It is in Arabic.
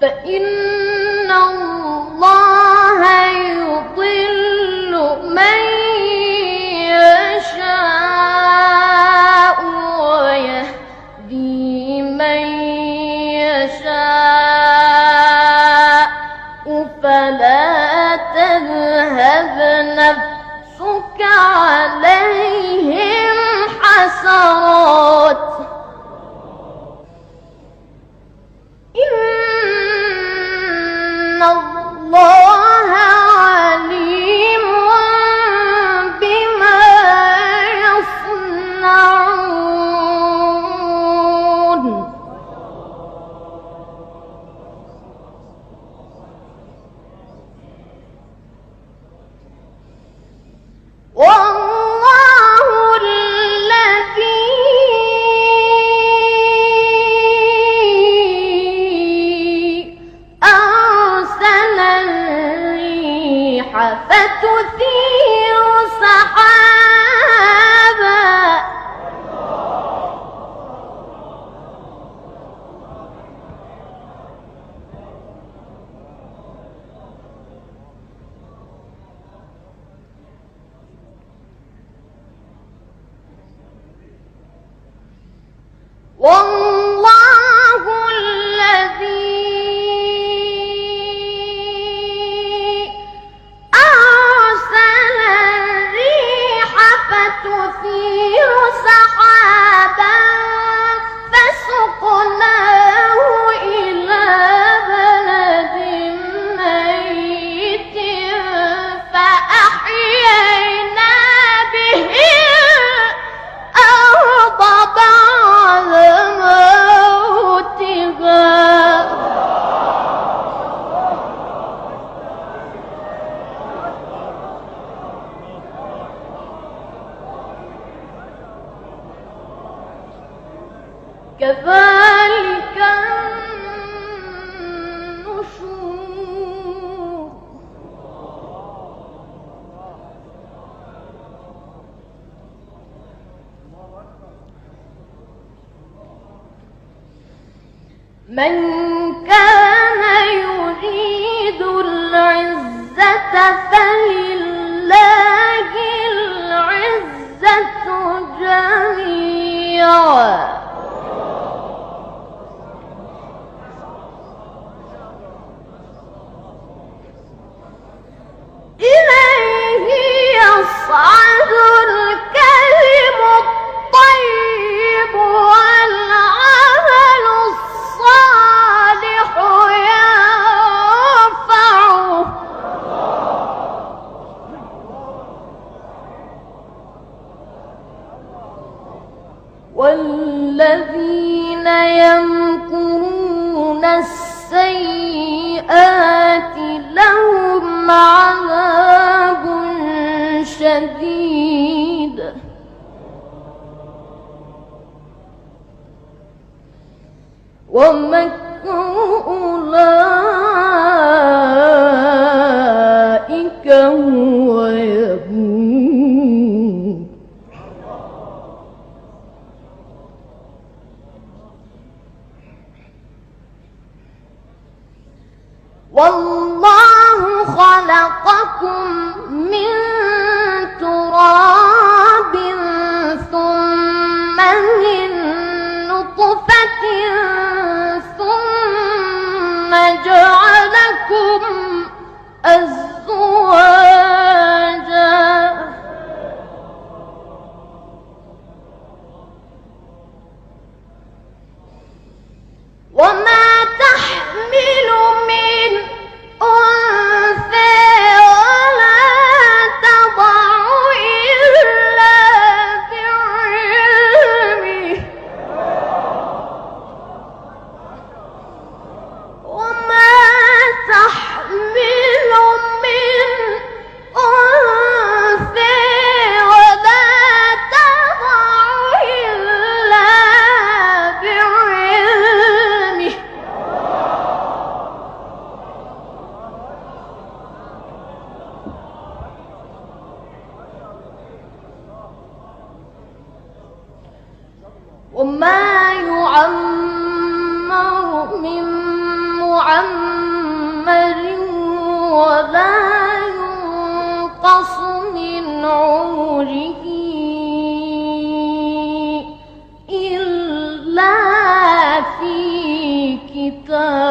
فإن الله يضل من يشاء ويهدي من يشاء فلا تذهب نفسك عليهم حسرات إن الله عليم بما يصنعون والله الذي أرسل الريح فتثير سحابا والله الذي أرسل الريح فتثير سحابا فسقناه إلى بلد ميت فأحيينا به الأرض بعد موتها كذلك النشور من كان يريد العزة فلله العزة جميعا إليه يصعد الكلم الطيب والعمل الصالح يرفعه والذين يمكرون السيئات لهم عذاب شديد ومكر أولئك هو يبور والله خلقكم من تراب ثم من نطفة ثم جعلكم أزواجا وما تحمل من أنثى ولا تضع إلا كتاب